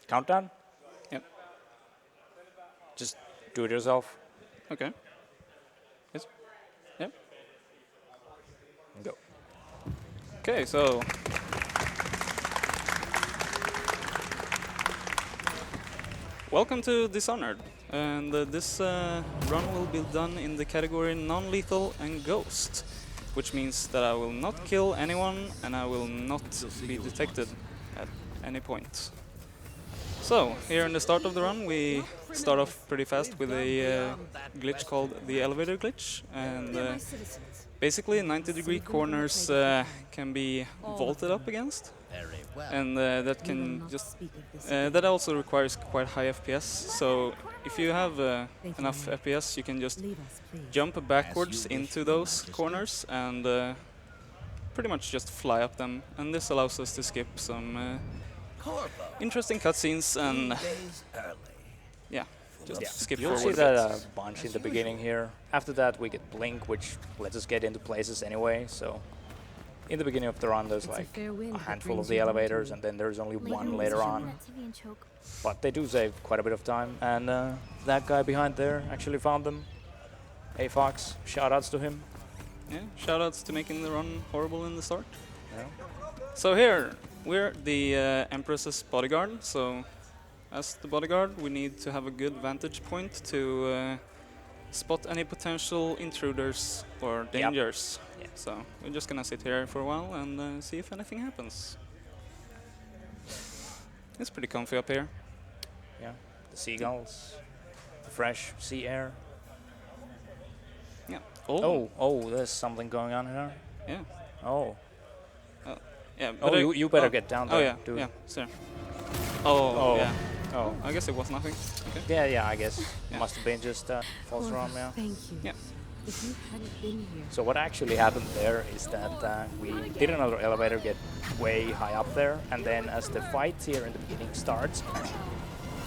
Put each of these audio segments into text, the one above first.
Countdown? Yep. Just do it yourself. Okay. Yes. Yep. Go. Okay, so welcome to Dishonored, and this run will be done in the category non-lethal and ghost, which means that I will not kill anyone and I will not be detected at any point. So, here in the start of the run we start off pretty fast with a glitch called the elevator glitch, and basically 90-degree corners can be vaulted up against, and that can just that also requires quite high FPS. So if you have enough FPS, you can just jump backwards into those corners and pretty much just fly up them, and this allows us to skip some interesting cutscenes and yeah, just skip You'll forward see a bit. that a bunch in the beginning here. After that we get Blink, which lets us get into places anyway, so in the beginning of the run there's like a handful of the elevators and then there's only one later on. But they do save quite a bit of time, and that guy behind there actually found them. Hey Fox, shoutouts to him. Yeah, shoutouts to making the run horrible in the start. Yeah. So here, we're the Empress's bodyguard, so as the bodyguard we need to have a good vantage point to spot any potential intruders or dangers. Yep. So we're just gonna sit here for a while and see if anything happens. It's pretty comfy up here. Yeah, the seagulls, the fresh sea air. Yeah. Oh, there's something going on here. Yeah. Oh. Yeah. Oh, you better get down there. Oh yeah. dude. Yeah. Sure. Oh. Yeah. Oh. I guess it was nothing. Okay. Yeah, I guess. Yeah. Must have been just false alarm, yeah. Thank you. Yeah. If you hadn't been here. So what actually happened there is that we did another elevator get way high up there, and then as the fight here in the beginning starts,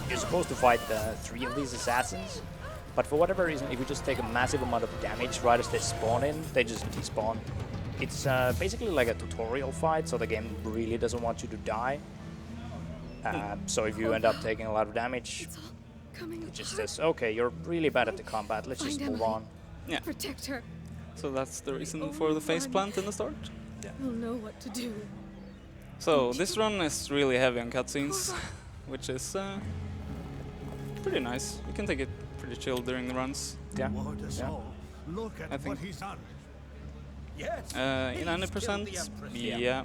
you're supposed to fight 3 of these assassins, but for whatever reason, if you just take a massive amount of damage right as they spawn in, they just despawn. It's basically like a tutorial fight, so the game really doesn't want you to die. So if you end up taking a lot of damage, It's all coming it just apart. says, okay, you're really bad at the combat, let's just Find move Emily. on. Yeah. Protect her. So that's the reason Oh, for the run. faceplant in the start. We'll know what to do. So this run is really heavy on cutscenes, which is pretty nice. You can take it pretty chill during the runs. Yeah. Ward us Yeah. all. Look at I what think- he's done. Yes. In 90%, yeah.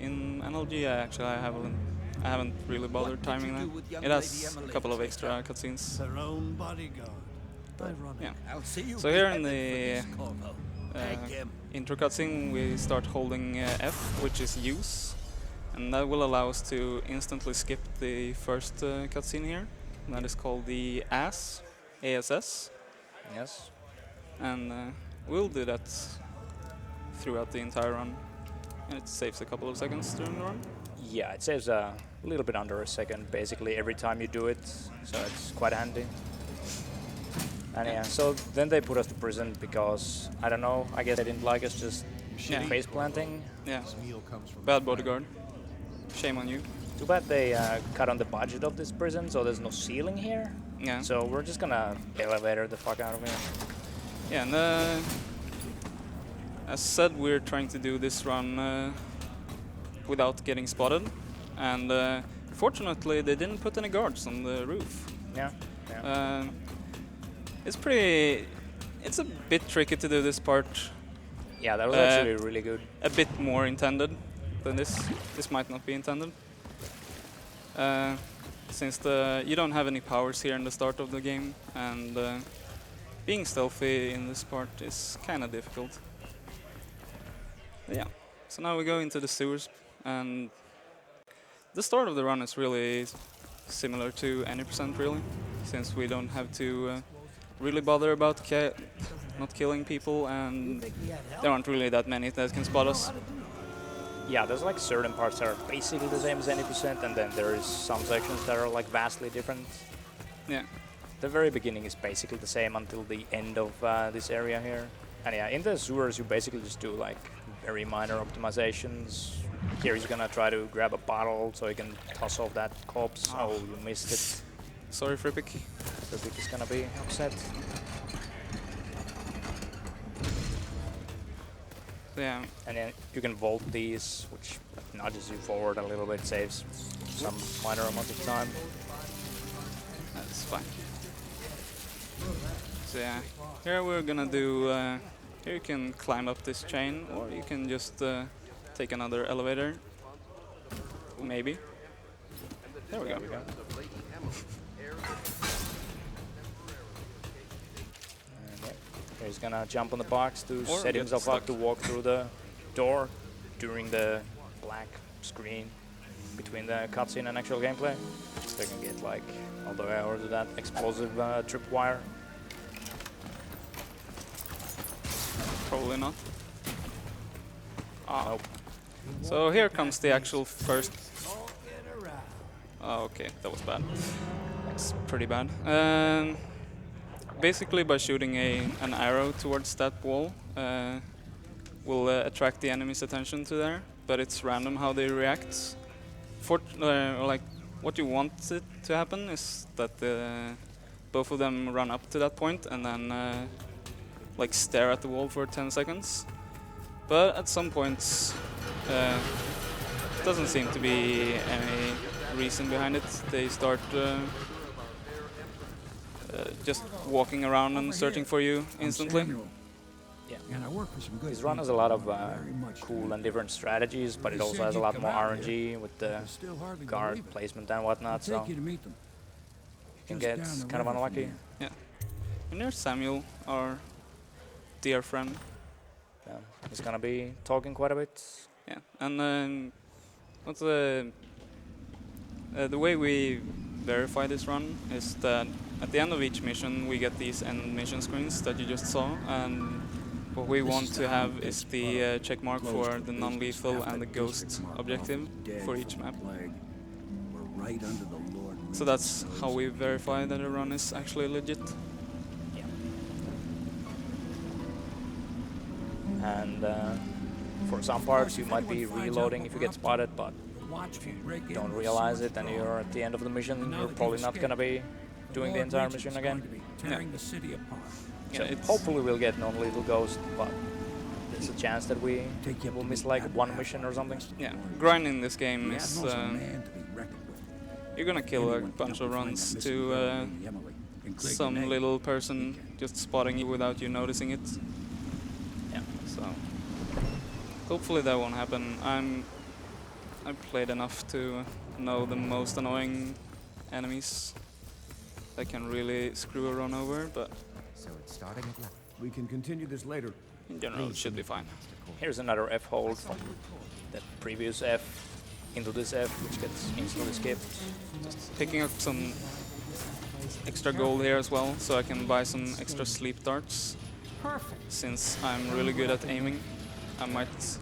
In NLG, I haven't really bothered timing that. It has a couple of extra cutscenes. Her own bodyguard. Ironic. Yeah. I'll see you So here in beheaded the for this, Corvo. Thank him. intro cutscene, we start holding F, which is use, and that will allow us to instantly skip the first cutscene here. And that is called the ASS, ASS, Yes. and we'll do that throughout the entire run, and it saves a couple of seconds during the run. Yeah, it saves a little bit under a second, basically every time you do it, so it's quite handy. And yeah, so then they put us to prison because, I don't know, I guess they didn't like us just Yeah. face planting. Yeah, Meal comes from bad bodyguard. Shame on you. Too bad they cut on the budget of this prison, so there's no ceiling here. Yeah. So we're just gonna elevator the fuck out of here. Yeah, and as said, we're trying to do this run without getting spotted, and fortunately they didn't put any guards on the roof. Yeah. Yeah. It's a bit tricky to do this part, Yeah, that was actually really good. a bit more intended than this. This might not be intended, since you don't have any powers here in the start of the game, and being stealthy in this part is kind of difficult. But yeah, so now we go into the sewers, and the start of the run is really similar to any percent, really, since we don't have to really bother about not killing people, and there aren't really that many that can spot us. Yeah, there's like certain parts that are basically the same as any percent, and then there is some sections that are like vastly different. Yeah, The very beginning is basically the same until the end of this area here. And yeah, in the sewers you basically just do like very minor optimizations, Here he's gonna try to grab a bottle so he can toss off that corpse. Oh, you missed it. Sorry, Frippik. Frippik is gonna be upset. So yeah, And then you can vault these, which nudges you forward a little bit, saves some minor amount of time. that's fine. So yeah, here we're gonna do, here you can climb up this chain, or you can just take another elevator. Maybe. There we go. And yeah, he's gonna jump on the box to Or set get himself up stuck. to walk through the door during the black screen between the cutscene and actual gameplay. So you can get like all the way over to that explosive tripwire. Probably not. Ah, Nope. so here comes the actual first. Oh, okay, that was bad. That's pretty bad. Basically, by shooting an arrow towards that wall, will attract the enemy's attention to there. But it's random how they react. Like what you want it to happen is that both of them run up to that point and then like stare at the wall for 10 seconds. But at some points, doesn't seem to be any reason behind it. They start just walking around and searching for you instantly. Yeah. And I work for some good This run has a lot of cool and different strategies, but it also has a lot more RNG with the guard placement and whatnot, so Take you to meet them. you can Just get down the kind of river from unlucky. here. Yeah. And there's Samuel, our dear friend. Yeah. He's gonna be talking quite a bit. Yeah. And what's the way we verify this run is that at the end of each mission we get these end mission screens that you just saw, and what we want to have is the check mark for the non-lethal and the ghost objective for each map. We're right under the Lord So that's how we verify that a run is actually legit. Yeah. And for some parts you might be reloading if you get spotted, but if you don't realize it and you're at the end of the mission, you're probably not gonna be doing the entire mission again. tearing the city apart. So Yeah, it's- hopefully we'll get non-lethal ghost, but there's a chance that we Take you up will to miss meet like Admiral one mission or something. Yeah, grinding this game The is Admiral's a man to be reckoned with. you're gonna kill a Anyone bunch can of find that runs missing to girl, Lady Emily, and Greg some Renee. little person just spotting you without you noticing it. Yeah. So hopefully that won't happen. I've played enough to know the most annoying enemies that can really screw a run over, but So it's starting at left. We can continue this later. in general it should be fine. Here's another F hold from that previous F into this F, which gets instantly skipped. Picking up some extra gold here as well, so I can buy some extra sleep darts. Perfect. Since I'm really good at aiming, I might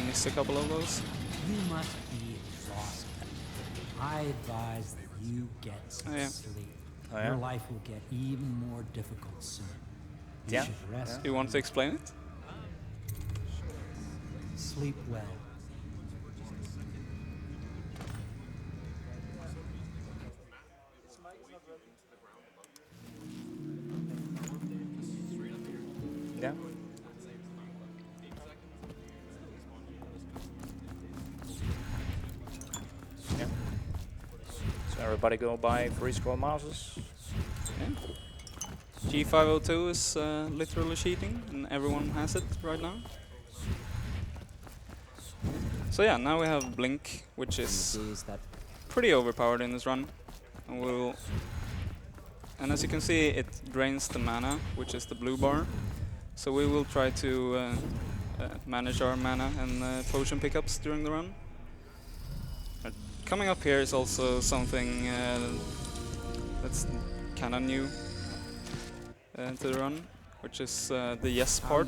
miss a couple of those. You must be exhausted. I advise that you get some Oh, yeah. sleep. Oh, yeah? Your life will get even more difficult soon. You Yeah, should rest. You want to explain it? Sleep well. Yeah. Yeah. So everybody go buy free scroll mouses. G502 is literally cheating, and everyone has it right now. So yeah, now we have Blink, which is Is that pretty overpowered in this run. And as you can see, it drains the mana, which is the blue bar. So we will try to manage our mana and potion pickups during the run. Coming up here is also something that's kind of new to the run, which is the yes part.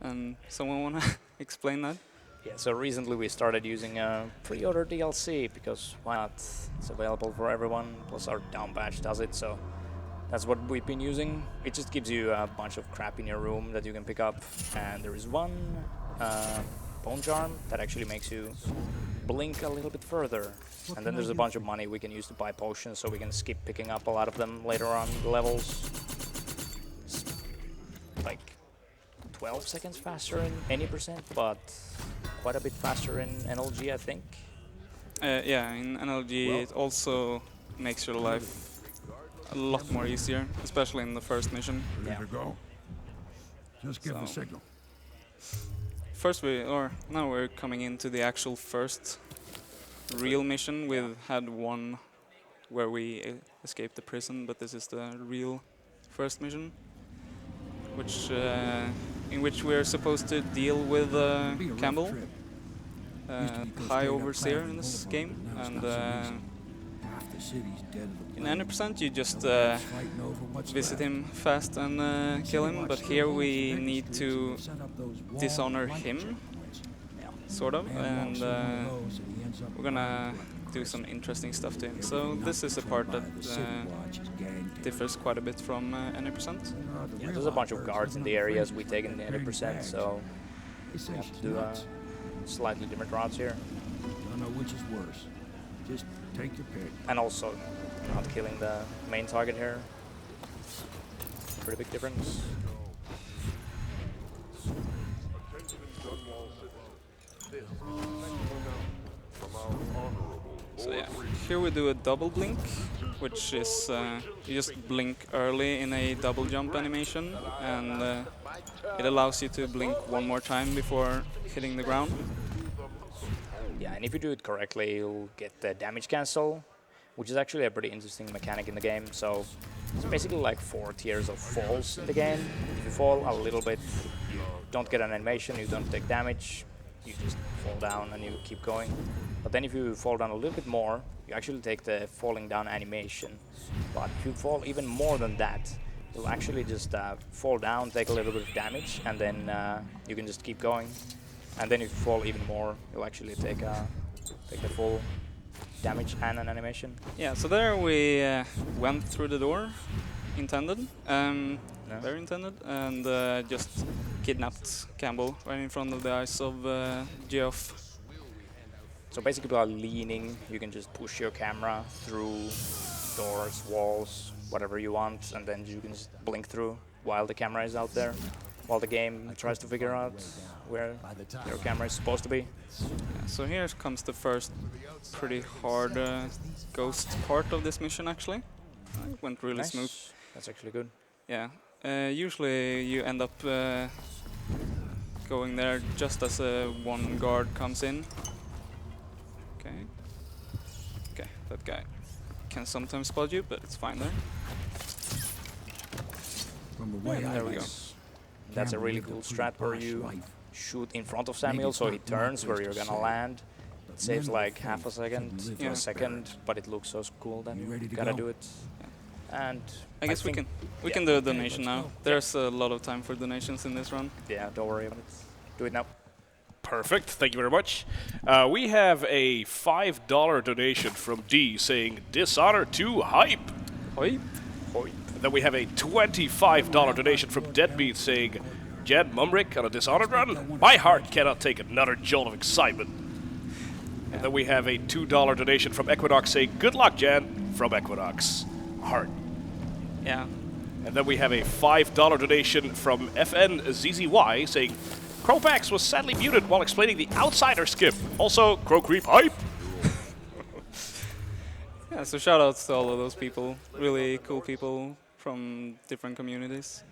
And someone wanna explain that? Yeah, so recently we started using pre-order DLC because why not? It's available for everyone, plus our down patch does it, so that's what we've been using. It just gives you a bunch of crap in your room that you can pick up, and there is one bone charm that actually makes you blink a little bit further. And then there's a bunch of money we can use to buy potions, so we can skip picking up a lot of them later on in the levels. It's like 12 seconds faster in any percent, but quite a bit faster in NLG, I think. Yeah, in NLG it also makes your life a lot more easier, especially in the first mission. Ready to go? Just give the So- signal. Now we're coming into the actual first real mission. We've had one where we escaped the prison, but this is the real first mission, which in which we're supposed to deal with Be a rough Campbell, trip. Used to be go High straight up Overseer Clapham in this Boulevard, game, but now it's and not so easy. Half the city's dead to the in plague. 90% you just Everybody's fighting over what's visit left. him fast and kill him, but here we need to dishonor him, sort of, and we're gonna do some interesting stuff to him. So this is a part that differs quite a bit from 90%. Yeah, there's a bunch of guards in the areas we take in the 80%, so we have to do slightly different routes here. Don't know which is worse. Just take your pick. And also not killing the main target here. Pretty big difference. So yeah, here we do a double blink, which is you just blink early in a double jump animation, and it allows you to blink one more time before hitting the ground. Yeah, and if you do it correctly, you'll get the damage cancel, which is actually a pretty interesting mechanic in the game. So it's basically like 4 tiers of falls in the game. If you fall a little bit, you don't get an animation, you don't take damage, you just fall down and you keep going. But then if you fall down a little bit more, you actually take the falling down animation. But if you fall even more than that, you'll actually just fall down, take a little bit of damage, and then you can just keep going. And then if you fall even more, you'll actually take the full damage and an animation. Yeah, so there we went through the door, intended, very intended, and just kidnapped Campbell right in front of the eyes of Geoff. So basically by leaning, you can just push your camera through doors, walls, whatever you want, and then you can just blink through while the camera is out there, while the game tries to figure out where your camera is supposed to be. Yeah, so here comes the first pretty hard ghost part of this mission, actually. It went really smooth. That's actually good. Yeah, usually you end up going there just as one guard comes in. Okay, that guy can sometimes spot you, but it's fine there. From the way there we go. That's a really cool strat where you shoot in front of Samuel so he turns where you're gonna land. It saves like half a second to a second, but it looks so cool that you gotta do it. And I guess we can do a donation now. There's a lot of time for donations in this run. Yeah, don't worry about it. Do it now. Perfect, thank you very much. We have a $5 donation from D saying Dishonored 2 hype. Oi. Then we have a $25 donation from Deadbeat saying JanMumrik on a Dishonored run. My heart cannot take another jolt of excitement. And then we have a $2 donation from Equinox saying good luck, Jan, from Equinox. Heart. Yeah. And then we have a $5 donation from FNZZY saying Crowpax was sadly muted while explaining the Outsider skip. Also, Crow Creep hype. Yeah, so shout outs to all of those people. Really cool people from different communities.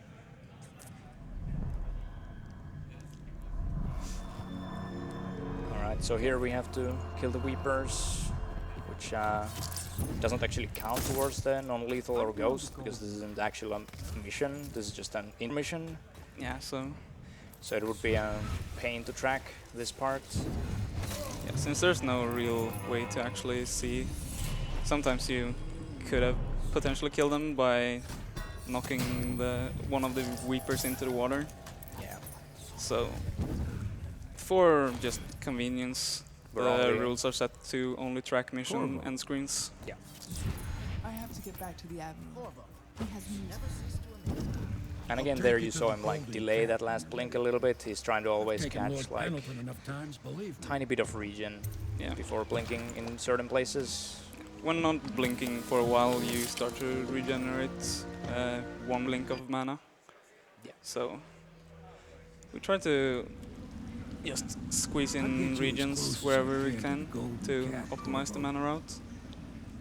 Alright, so here we have to kill the Weepers, which doesn't actually count towards the non-lethal or ghost, because this isn't actually a mission, this is just an in-mission. Yeah, so it would be a pain to track this part. yeah, since there's no real way to actually see, sometimes you could have potentially killed them by knocking one of the Weepers into the water. Yeah. So for just convenience, the rules are set to only track mission end screens. Yeah. I have to get back to the Avenue. He has never ceased to amaze me. And again, there you saw him like delay that last blink a little bit. He's trying to always catch like tiny bit of regen Yeah. before blinking in certain places. When not blinking for a while, you start to regenerate 1 blink of mana. Yeah. So we try to just squeeze in regions wherever we can to optimize the mana route.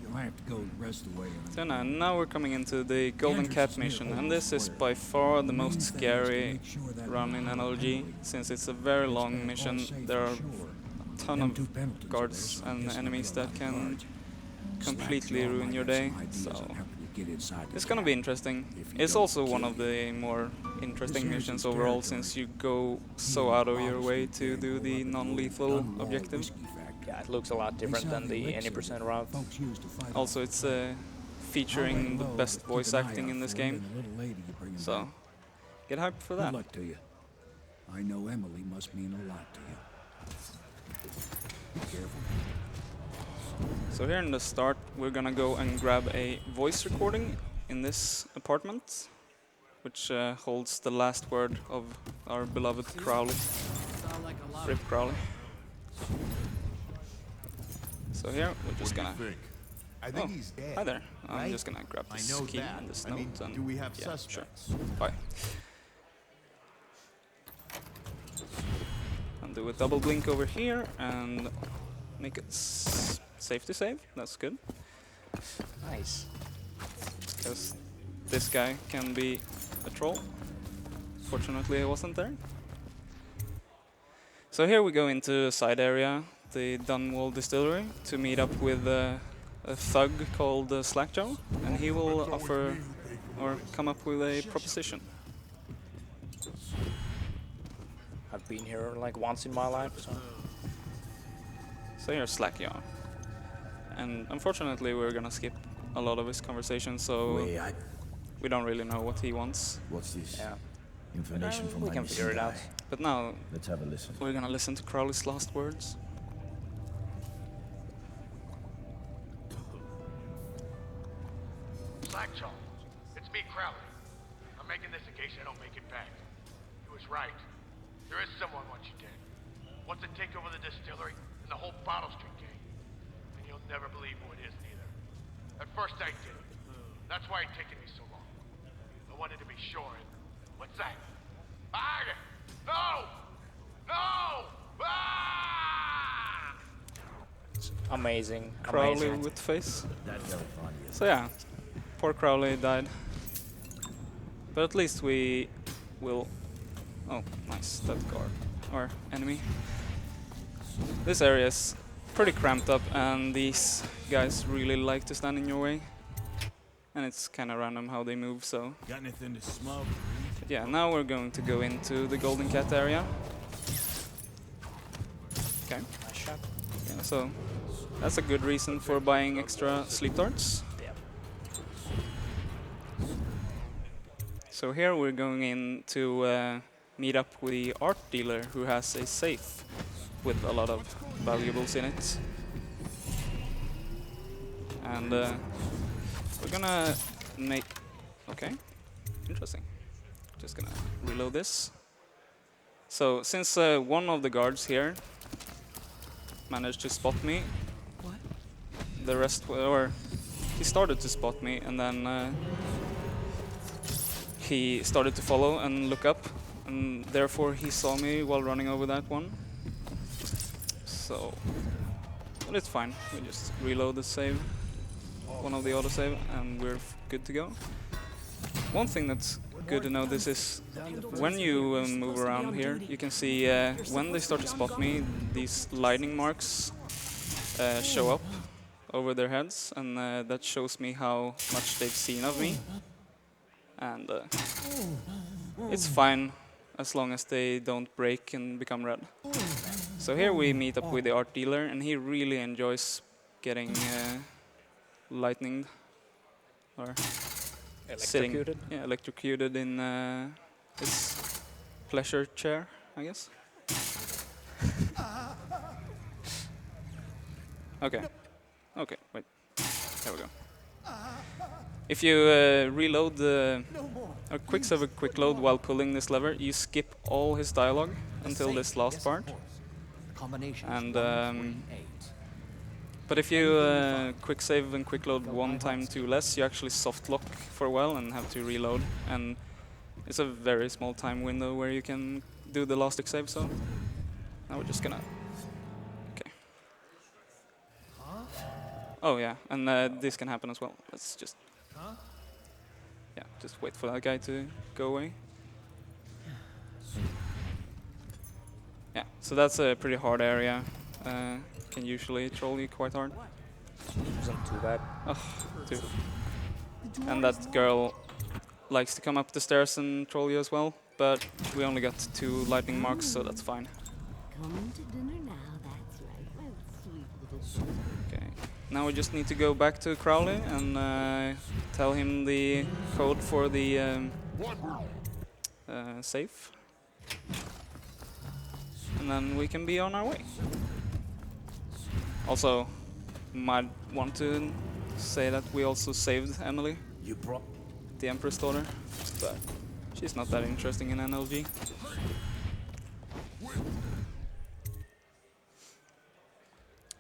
You'll have to go the rest of the way. So now we're coming into the Golden Cat mission, and this is by far the most scary run in NLG, since it's a very long mission. There are a ton of guards and enemies that can completely ruin your day, so it's gonna be interesting. It's also one of the more interesting missions overall, since you go so out of your way to do the non-lethal objective. Yeah, it looks a lot different than the any percent route. Also, it's featuring the best voice acting in this game, so get hyped for that. Good luck to you. I know Emily must mean a lot to you. Be careful. So here in the start, we're gonna go and grab a voice recording in this apartment, which holds the last word of our beloved Crowley. Rip Crowley. So here, we're just gonna... I think he's dead. Hi there. I'm right? just gonna grab I this know key that. and this I note mean, and... do we have yeah, suspects? Sure. Bye. And do a double blink over here and make it safe to save. That's good. Nice. Because this guy can be a troll. Fortunately, he wasn't there. So here we go into a side area, the Dunwall Distillery, to meet up with a thug called Slackjaw, and he will offer or come up with a proposition. I've been here like once in my life, so... So here's Slackjaw. And unfortunately, we're gonna skip a lot of his conversation, so we don't really know what he wants. What's this? Yeah. Information from We my can missing figure it out. guy. But now, Let's have a listen. we're gonna listen to Crowley's last words. Slackjaw, it's me, Crowley. I'm making this in case I don't make it back. He was right. There is someone wants you dead. Wants to take over the distillery and the whole Bottle Street gang. And you'll never believe who it is, neither. At first I did. That's why it's taken me so long. I wanted to be sure. And what's that? Ah! No! No! Ah! Amazing. Crowley Amazing. with face. That's very funny. So yeah, poor Crowley died. But at least we will... Oh, nice, that guard. Or enemy. This area is pretty cramped up, and these guys really like to stand in your way. And it's kind of random how they move, so... Got anything to smoke? But yeah, now we're going to go into the Golden Cat area. Okay. Nice shot. Yeah, so that's a good reason for buying extra sleep darts. Yeah. So here we're going in to meet up with the art dealer who has a safe with a lot of valuables in it. And we're gonna make... Okay, interesting. Just gonna reload this. So since one of the guards here managed to spot me, What? the rest or he started to spot me, and then he started to follow and look up, and therefore he saw me while running over that one. So, but it's fine. We just reload the save, one of the autosave, and we're good to go. One thing that's good to know this is when you move around here, you can see when they start to spot me, these lightning marks show up over their heads, and that shows me how much they've seen of me. And it's fine as long as they don't break and become red. So here we meet up with the art dealer, and he really enjoys getting lightninged or sitting, yeah, electrocuted in his pleasure chair, I guess. Okay, okay, wait, there we go. If you reload the or quick save a quick load while pulling this lever, you skip all his dialogue until this last part. And but if you quick save and quick load one time too less, you actually soft lock for a while and have to reload. And it's a very small time window where you can do the last quick save. So now we're just gonna. Okay. Oh yeah, and this can happen as well. Let's just. Yeah, just wait for that guy to go away. Yeah, so that's a pretty hard area. Can usually troll you quite hard. Isn't too bad. Oh, dude. And that girl likes to come up the stairs and troll you as well, but we only got 2 lightning marks, so that's fine. Coming to dinner now, that's right, my sweet little. Okay, now we just need to go back to Crowley and tell him the code for the safe. And then we can be on our way. Also, might want to say that we also saved Emily, the Empress daughter, but she's not that interesting in NLG.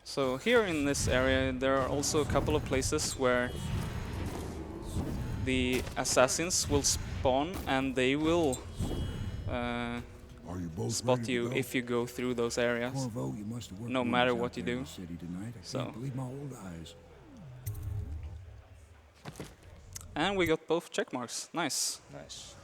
So here in this area there are also a couple of places where the assassins will spawn and they will spot you if you go through those areas, no matter what you do. So, and we got both check marks. Nice. Nice.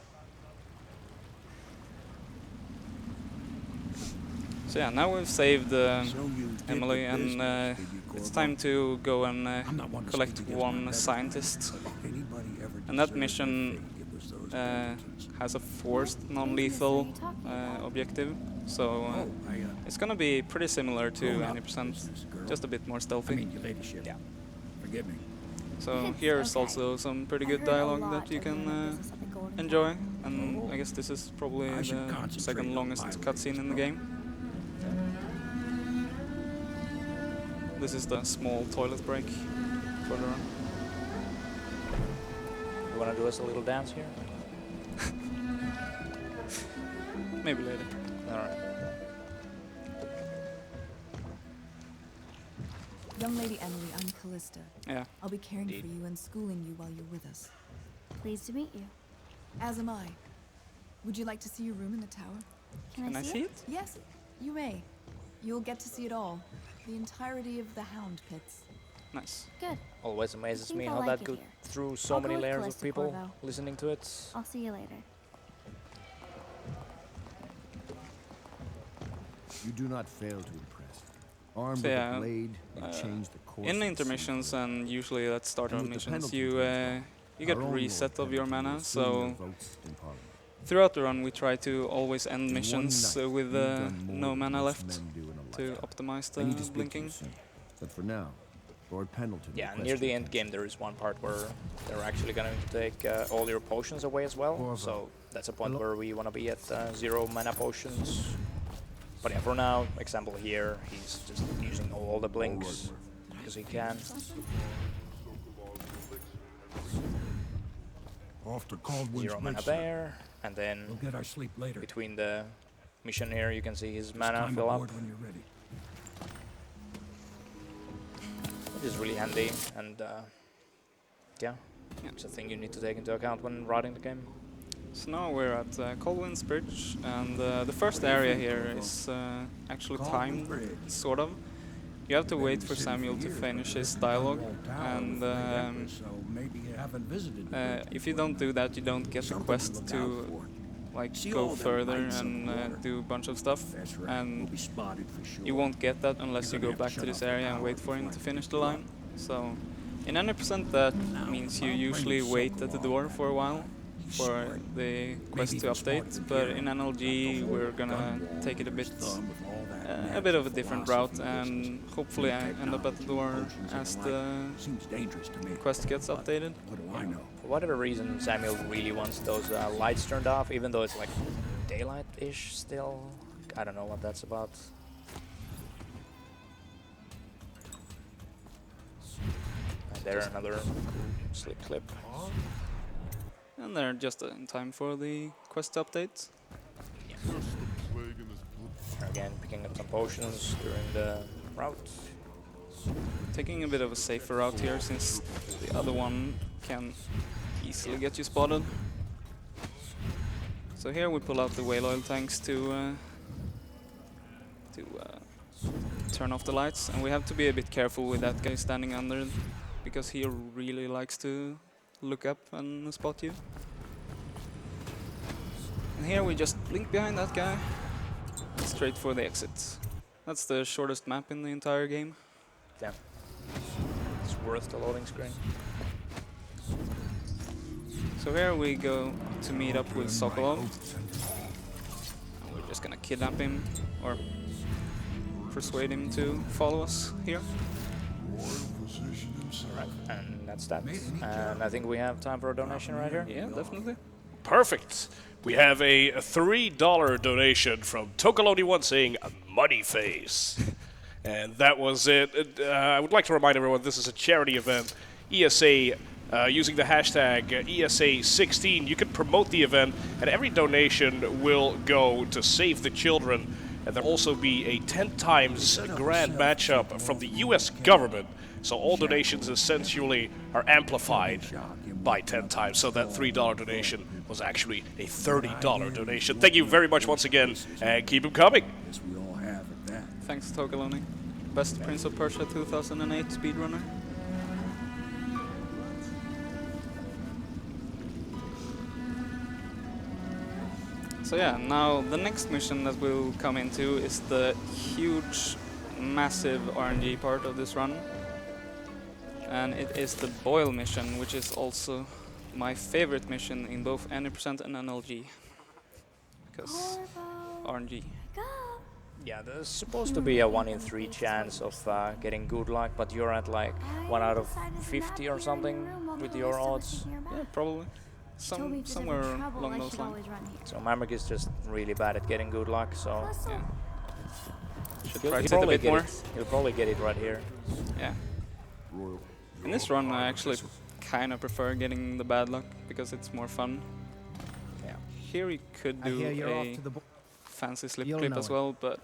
So yeah, now we've saved Emily, and it's time to go and collect one scientist. And that mission has a forced non-lethal objective, so it's gonna be pretty similar to 90%, just a bit more stealthy. Yeah. Forgive me. So here's also some pretty good dialogue that you can enjoy, and I guess this is probably the second longest cutscene in the game. This is the small toilet break further on. You wanna do us a little dance here? Maybe later. Alright. Young Lady Emily, I'm Callista. Yeah. I'll be caring Indeed. for you and schooling you while you're with us. Pleased to meet you. As am I. Would you like to see your room in the tower? Can I see it? Yes, you may. You'll get to see it all. The entirety of the Hound Pits. Nice. Good. Always amazes think me I'll how like that it goes here. through so I'll go many with layers of Callista people Corvo. listening to it. I'll see you later. You do not fail to impress. Armed So with yeah, a blade, they change the course. in of intermissions and usually at start And of with the missions, penalty you to you get Our own reset Lord of your Regent mana. will assume your So votes in Parliament. throughout the run, we try to always end In missions one night, with you've done more no than mana most left men do in a to lifetime. optimize I need to the speak to blinking. you soon. But for now, Lord Pendleton. Yeah, requests near the your end game there is one part where they're actually going to take all your potions away as well. Corvo. So that's a point where we want to be at 0 mana potions. But yeah, for now, example here, he's just using all the blinks because he can. Off to Caldwell's 0 mana Bridge. there, and then We'll get our sleep later. between the mission here you can see his Just mana climb fill up, aboard when you're ready. which is really handy, and yeah, it's a thing you need to take into account when riding the game. So now we're at Colwyn's Bridge, and the first area here is actually timed, sort of. You have to wait for Samuel to finish his dialogue, and So maybe you haven't visited the bridge if you before. don't do that, you don't get the Something quest look to out for. like See go all them further lights on and the water? do a bunch of stuff, That's right. We'll and be spotted for sure. you won't get that unless you You're go gonna have back to to shut this off the area and power wait for him before to I finish pick the you line. So in 90% that means you usually wait at the door for a while for the quest to update, but in NLG we're gonna take it a bit of a different route, and hopefully I end up at the door as the Seems dangerous to me. quest gets updated. What do I know? For whatever reason, Samuel really wants those lights turned off, even though it's like daylight-ish still. I don't know what that's about. And there, another slip clip. And they're just in time for the quest update. Again, picking up some potions during the route. Taking a bit of a safer route here, since the other one can easily get you spotted. So here we pull out the whale oil tanks to turn off the lights, and we have to be a bit careful with that guy standing under, because he really likes to look up and spot you. And here we just blink behind that guy, straight for the exit. That's the shortest map in the entire game. Yeah. It's worth the loading screen. So here we go to meet up with Sokolov. And we're just gonna kidnap him, or persuade him to follow us here. Alright, and that's that. And I think we have time for a donation right here. Yeah, definitely. Perfect. We have a $3 donation from Tokaloni1 saying money face. And that was it. I would like to remind everyone this is a charity event. ESA, using the hashtag ESA16, you can promote the event, and every donation will go to save the children. And there'll also be a 10 times grand matchup from the US government. So all donations essentially are amplified by 10 times. So that $3 donation was actually a $30 donation. Thank you very much once again, and keep them coming. Guess we all have at that. Thanks, Tokaloni. Best Prince of Persia 2008 speedrunner. So yeah, now the next mission that we'll come into is the huge, massive RNG part of this run. And it is the Boil mission, which is also my favorite mission in both Any% and NLG. Because RNG. Yeah, there's supposed to be a 1 in 3 chance of getting good luck, but you're at like 1 out of 50 or something with your odds. Yeah, probably. Somewhere along those lines. So Mamrik is just really bad at getting good luck, so Yeah. Should he'll practice it a probably bit get more. it. He'll probably get it right here. Yeah. In this run I actually kind of prefer getting the bad luck, because it's more fun. Yeah. Here you could do a fancy slip clip as well, but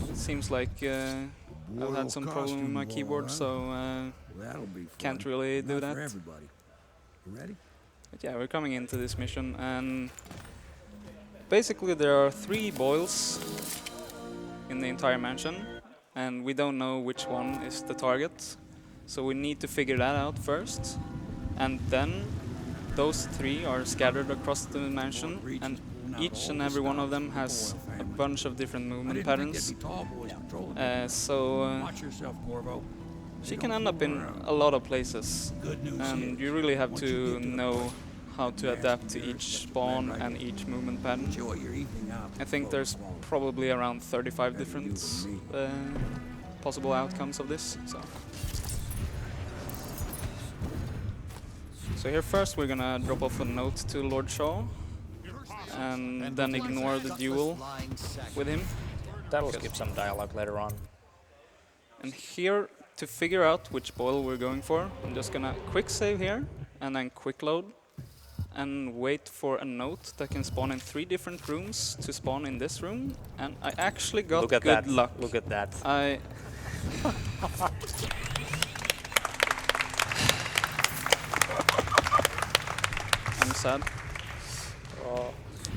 it seems like I've had some problem with my keyboard, so That'll be fun. can't really do Not for that. everybody. You ready? But yeah, we're coming into this mission, and basically there are 3 boils in the entire mansion, and we don't know which one is the target. So we need to figure that out first, and then those 3 are scattered across the mansion, and each and every one of them has a bunch of different movement patterns. Watch yourself, Corvo. She can end up in a lot of places, and you really have to know how to adapt to each spawn and each movement pattern. Enjoy your evening out. I think there's probably around 35 different possible outcomes of this. So here first we're gonna drop off a note to Lord Shaw, and then ignore the duel with him. That'll skip some dialogue later on. And here, to figure out which boil we're going for, I'm just gonna quick save here, and then quick load, and wait for a note that can spawn in 3 different rooms to spawn in this room, and I actually got Look at good that. luck. Look at that. I'm sad.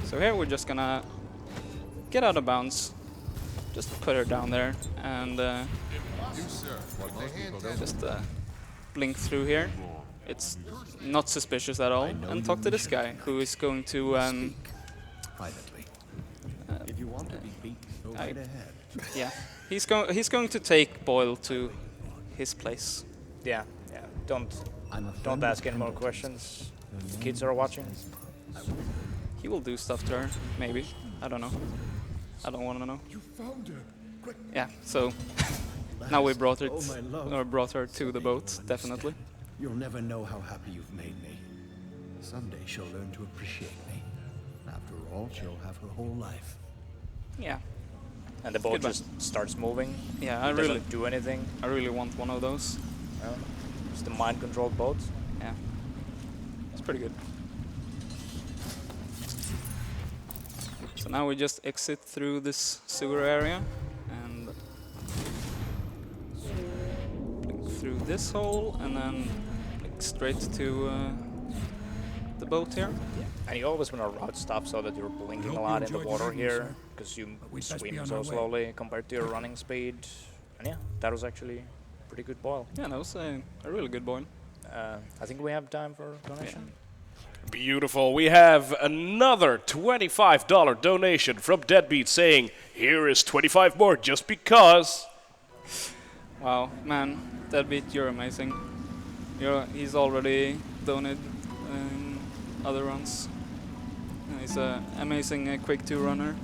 So here we're just gonna get out of bounds, just put her down there, and just blink through here. It's not suspicious at all, and talk to this guy who is going to Privately. If you want to be beaten, go I- right ahead. yeah, he's going to take Boyle to his place. Yeah, yeah. Don't ask any more questions. Kids are watching. He will do stuff to her, maybe. I don't know. I don't want to know. You found her. Great. Yeah, so now we brought her to the boat, definitely. You'll never know how happy you've made me. Someday she'll learn to appreciate me. After all, she'll have her whole life. Yeah. And the boat Goodbye. just starts moving. Yeah, It doesn't do anything. I really want one of those. It's the mind-controlled boat. Yeah, it's pretty good. So now we just exit through this sewer area and blink through this hole and then blink straight to the boat here. And you always want to route stuff so that you're blinking a lot in the water here, because you swim so slowly compared to your running speed. And yeah, that was actually a pretty good boil. Yeah, that was a really good boil. I think we have time for donation. Beautiful. We have another $25 donation from Deadbeat saying, "Here is 25 more just because." Wow, man, Deadbeat, you're amazing. He's already donated in other runs. He's an amazing quick 2 runner.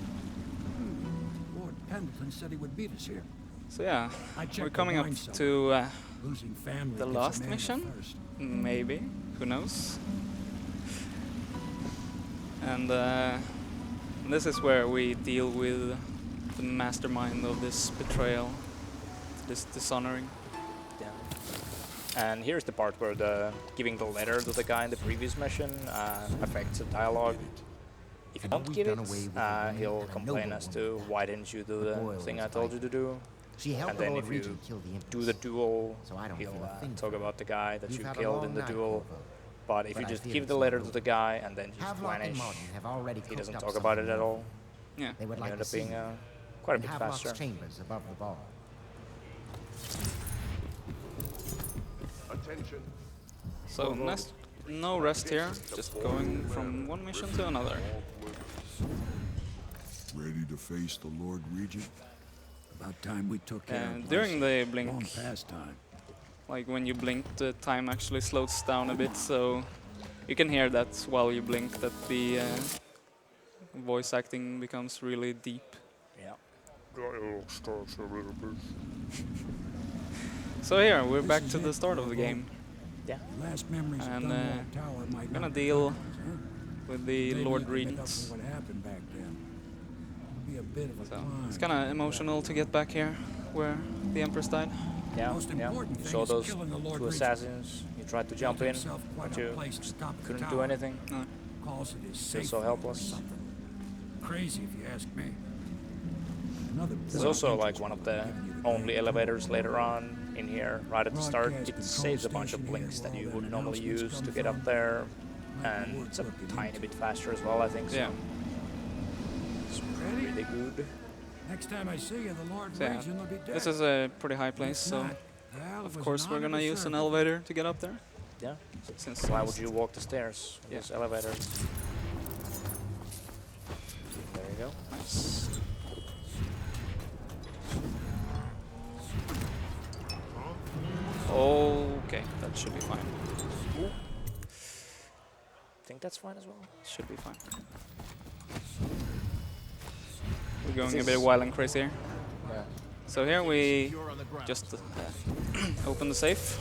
Lord Pendleton said he would beat us here. So yeah, I checked we're the coming up wine cellar. to Losing family the gets a last man mission. first. Maybe, who knows? And this is where we deal with the mastermind of this betrayal, this dishonoring. Yeah. And here's the part where the giving the letter to the guy in the previous mission affects the dialogue. If you don't give it, he'll complain as to why didn't you do the thing I told you to do. And then if you do the duel, he'll talk about the guy that you killed in the duel. But if you just give the letter to the guy and then just vanish, he doesn't talk about it at all. Yeah. You end up being quite a bit faster. Attention. So no rest here, just going from one mission to another. Ready to face the Lord Regent? About time we took care of And this. during the blink, Long past time. like when you blink, the time actually slows down a bit, so you can hear that while you blink, that the voice acting becomes really deep. Yeah. So here, we're back to the start of the game, Yeah. Last memories of and Dunwall Tower might we're gonna not be deal ours, huh? with the Maybe Lord you can make up Regent. for what happened back then. It'll be a bit of a So climb. it's kind of emotional to get back here, where the Empress died. Yeah, Most yeah. important You thing saw is those killing the Lord 2 Regent. assassins. You tried to jump in, himself quite but a you place to stop the couldn't do tower. anything. No. Calls it his Feel safe so or helpless. something. Crazy if you ask me. Another There's also like one of the only elevators later on in here, right at the start. It saves a bunch of blinks that you would normally use to get up there, and it's a tiny bit faster as well, I think. So Yeah. it's really good. Next time I see you, the Lord So yeah, Regent will be dead. this is a pretty high place, so Not. Well, it of was course an we're honor gonna to use serve an you. elevator to get up there. Yeah. Since Why would you walk the stairs? Yeah. These elevators. There you go. Nice. Okay, that should be fine. think that's fine as well. Should be fine. We're going a This bit is- wild and crazy here. Yeah. So here we just open the safe,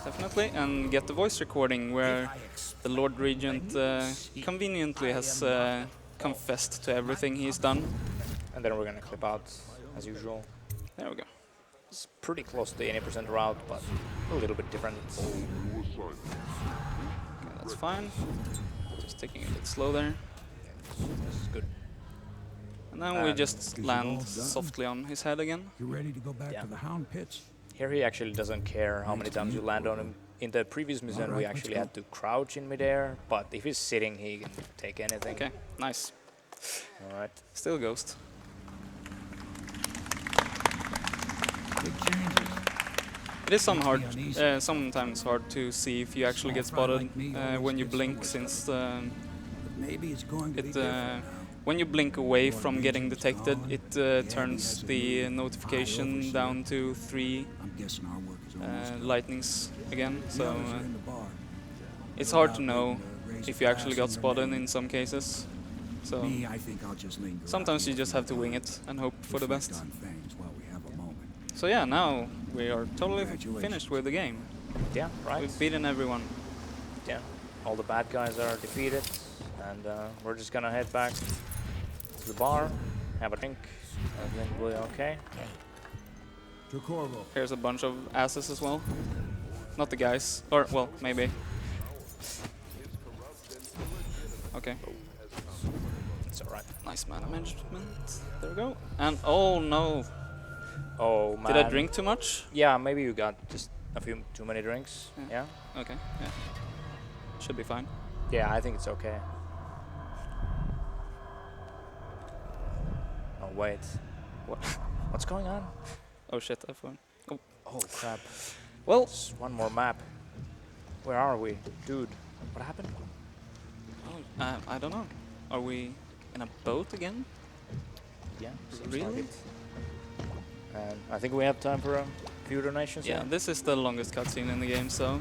definitely, and get the voice recording where the Lord Regent conveniently has confessed to everything he's done. And then we're gonna clip out as usual. There we go. It's pretty close to the 80% route, but a little bit different. Okay, that's fine. Just taking a bit slow there. This is good. And then we And just is it land all done? softly on his head again. You ready to go back Yeah. to the Hound Pits? Here he actually doesn't care how many times you land on him. In the previous mission, we Alright, let's actually go. had to crouch in midair, but if he's sitting, he can take anything. Okay, nice. Alright. Still Ghost. Big changes. It is sometimes hard to see if you actually get spotted when you blink, since But maybe it's going to be it different now. when you blink away from getting detected, it turns the notification down to 3 I'm guessing our work is almost done. lightnings again. The So others are in the bar. it's hard to know if you actually got spotted in some cases. So Me, I think I'll just linger out sometimes you here just have to wing it and hope for the if we've best. done things while we have a moment. So yeah, now we are totally Congratulations. finished with the game. Yeah, right. We've beaten everyone. Yeah. All the bad guys are defeated, and we're just gonna head back to the bar, have a drink. I think we'll be okay. To Corvo. Here's a bunch of asses as well. Not the guys. Or, well, maybe. Okay. It's alright. Nice mana management. There we go. And, oh no. Oh man. Did I drink too much? Yeah, maybe you got just a few too many drinks. Yeah? Okay, yeah. Should be fine. Yeah, I think it's okay. Oh wait. What? What's going on? Oh shit, I found. Oh. Oh crap. Well, There's one more map. Where are we? Dude, what happened? oh, I don't know. Are we in a boat again? Yeah, seems Really? like it. And I think we have time for a few donations. Yeah, this is the longest cutscene in the game, so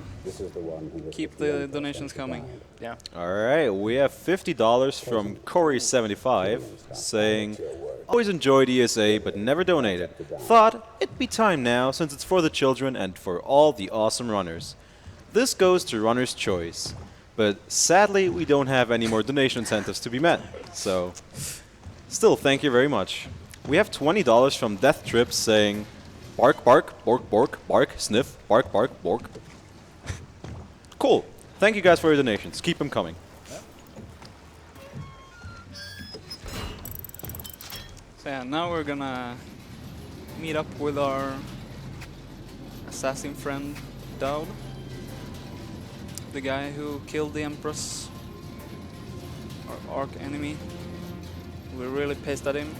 keep the donations coming. Yeah. Alright, we have $50 from Corey75 saying, always enjoyed ESA but never donated. Thought it'd be time now since it's for the children and for all the awesome runners. This goes to Runner's Choice, but sadly we don't have any more donation incentives to be met, so still thank you very much. We have $20 from Death Trip saying, bark, bark, bork, bork, bark, sniff, bark, bark, bork. Cool. Thank you guys for your donations. Keep them coming. So yeah, now we're gonna meet up with our assassin friend, Dowd. The guy who killed the Empress, our arch enemy. We're really pissed at him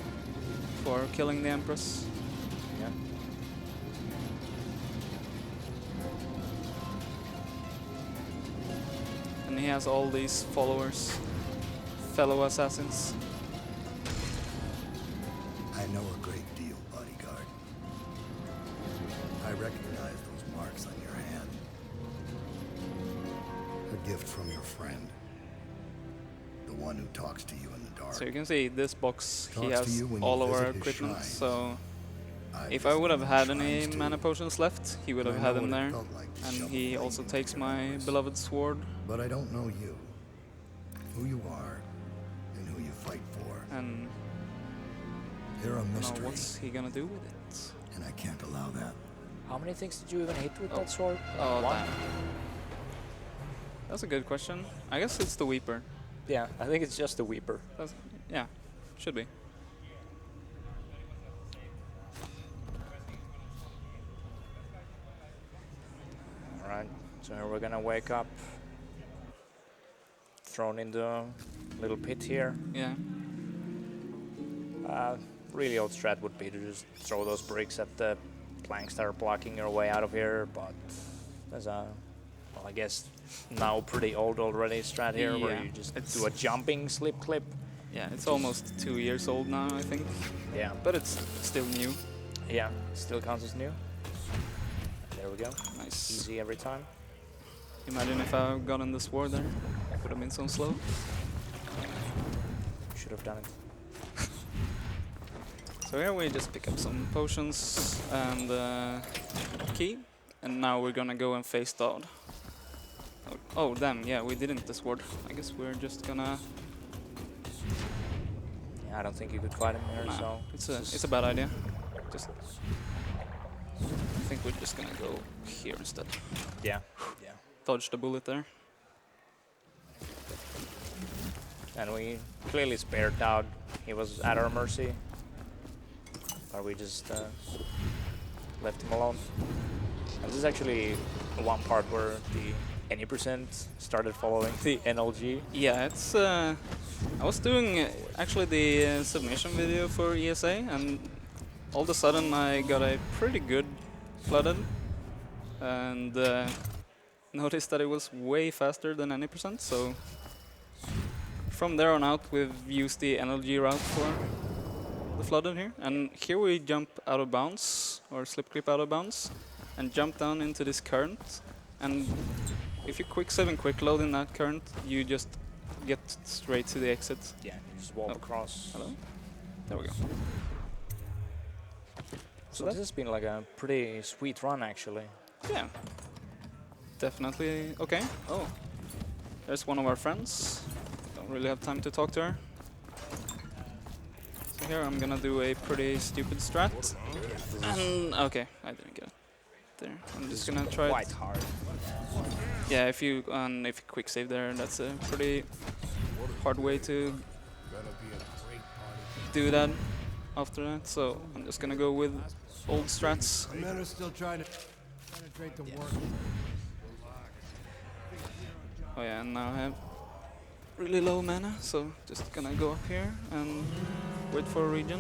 for killing the Empress. Yeah. And he has all these followers, fellow assassins. I know a great deal, bodyguard. I recognize those marks on your hand. A gift from your friend. The one who talks to you in the dark. So you can see this box, he Talks to has you when all you of our visit his equipment, shrines. so I if I would have visited had his any shrines too, mana potions left, he would and have I had know them what it there. felt like to And shovel he flame also into takes your my embers. beloved sword, But I don't know you, who you are, and who you fight for. and You're a I don't know mystery, what's he gonna do with it. and I can't allow that. How many things did you even hit with that sword? Oh, One? damn. That's a good question. I guess it's the Weeper. Yeah, I think it's just the Weeper. That's, yeah, should be. Alright, so we're gonna wake up. Thrown in the little pit here. Yeah. Really old strat would be to just throw those bricks at the planks that are blocking your way out of here, but there's a, well, I guess now pretty old already strat here where Yeah, you just it's- do a jumping slip clip. Yeah, it's almost 2 years old now, I think. Yeah, But it's still new. yeah, still counts as new. There we go. Nice. Easy every time. Imagine if I gotten the sword there. It would have been so slow. Should have done it. So here we just pick up some potions and key. And now we're gonna go and face Dowd. Oh damn, yeah, we didn't the sword. I guess we're just gonna... Yeah, I don't think you could fight him here, Nah, so it's a bad idea. Just... I think we're just gonna go here instead. yeah, yeah. Dodge the bullet there. And we clearly spared Dowd. He was at our mercy. But we just left him alone. And this is actually one part where the any percent started following the NLG. Yeah, it's... I was doing actually the submission video for ESA, and all of a sudden I got a pretty good flooded, and noticed that it was way faster than any percent, so from there on out we've used the NLG route for the flooded here, and here we jump out of bounds, or slip clip out of bounds, and jump down into this current, and if you quick save and quick load in that current, you just get straight to the exit. Yeah, you just walk across. Hello? There we go. So this has been like a pretty sweet run, actually. Yeah. Definitely okay. Oh. There's one of our friends. Don't really have time to talk to her. So here I'm gonna do a pretty stupid strat. And okay, I didn't get it there. I'm just gonna try quite it. hard. Yeah, if you quick save there, that's a pretty hard way to do that after that. So I'm just gonna go with old strats. The men are still trying to penetrate the work. Oh yeah, and now I have really low mana, so just gonna go up here and wait for a regen.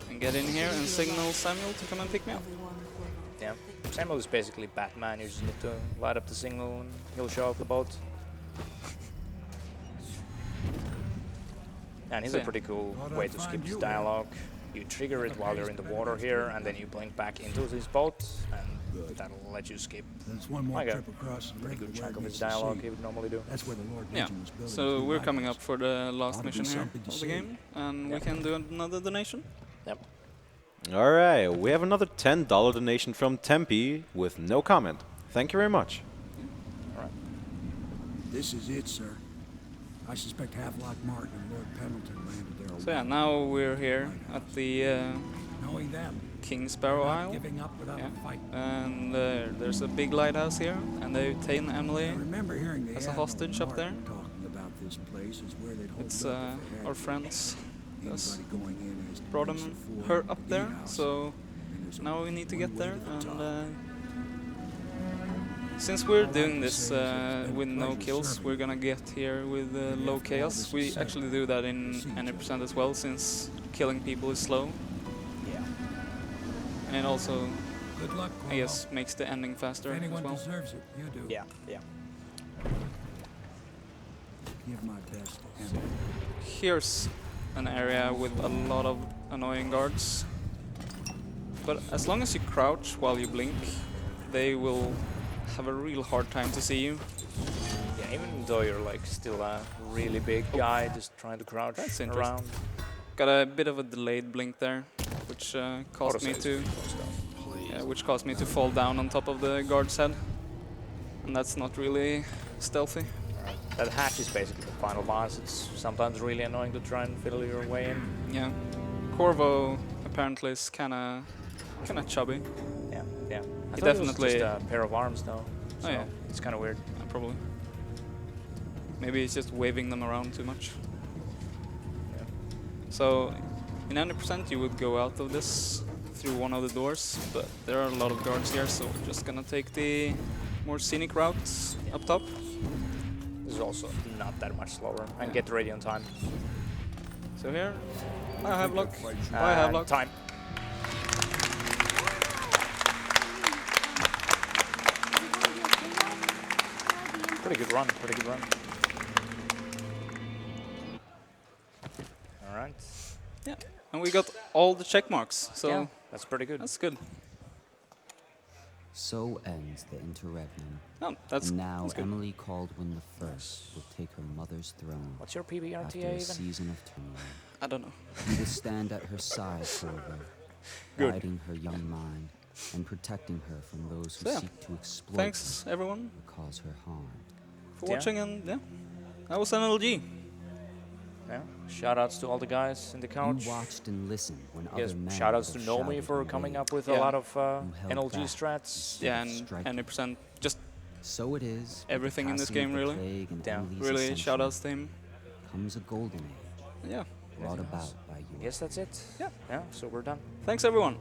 And get in here and signal Samuel to come and pick me up. Yeah, Samuel is basically Batman. You just need to light up the signal and he'll show up the boat. And he's So a yeah. pretty cool way to skip his dialogue. You trigger it while you're in the water here, and then you blink back into his boat, and that'll let you skip There's one more like a trip across the pretty river good where chunk it of his meets the dialogue sea. he would normally do. That's where the Lord Yeah, Regent was building so his we're new coming lighthouse. up for the last Ought to be mission here something to of the see. game, and we Yep. can do another donation. Yep. All right, we have another $10 donation from Tempe with no comment. Thank you very much. All right. This is it, sir. I suspect Havelock Martin and Lord Pendleton landed there. a So yeah, while now ago. we're here at the Knowing them, King Sparrow not Isle. giving up without Yeah. a fight. And there's a big lighthouse here, and they've taken Emily I remember hearing the as a Admiral hostage up there. Martin talking about this place as where they'd hold It's up if they had our to. friends that's Anybody going in has to brought reach them, the ford her of up the there, gatehouse. so And there's now we only need to one get way there. to the And top. since we're All I doing can this say is it's been a with no pleasure kills, serving we're you. gonna get here with And low after all chaos. this We is said, actually do that in see each any other. percent as well, since killing people is slow, Yeah. and it also, Good luck, I guess, makes the ending faster If as anyone well. deserves it, you do. Yeah. Yeah. Give my best to Emily. Here's an area with a lot of annoying guards. But as long as you crouch while you blink, they will have a real hard time to see you. Yeah. Even though you're like still a really big guy, just trying to crouch That's around. interesting. Got a bit of a delayed blink there, which caused me to caused me to fall down on top of the guard's head. And that's not really stealthy. That hatch is basically the final boss. It's sometimes really annoying to try and fiddle your way in. Yeah. Corvo apparently is kinda chubby. Yeah, yeah. I He thought it was definitely- just a pair of arms though. So Oh yeah, it's kind of weird. probably. Maybe he's just waving them around too much. Yeah. So, in 90% you would go out of this through one of the doors, but there are a lot of guards here, so we're just gonna take the more scenic routes up top. This is also not that much slower. And get ready on time. So here, I have luck. I have luck. Time. Pretty good run. Pretty good run. All right. Yeah, and we got all the check marks, so Yeah, that's pretty good. that's good. So ends the interregnum. Oh, that's and now that's good. Emily Caldwin I will take her mother's throne. What's your After PBRTA a even? season of turmoil. I don't know. You will stand at her side, Corvo, Good. guiding her young mind and protecting her from those who So, yeah. seek to exploit Thanks everyone her or cause her harm. for Yeah. watching, and yeah, that was NLG. Yeah. Shoutouts to all the guys in the couch. You watched and listened when Yes, other men shoutouts to would have Nomi shouted for in coming vain. up with Yeah. a lot of held NLG back strats. Yeah, instead of and striking. 90% just So it is. with the everything in this passing of game, the really. plague and Yeah. Emily's really ascension shoutouts to him. comes a golden age Yeah, brought about by you. Yes, that's it. Yeah. Yeah, so we're done. thanks everyone.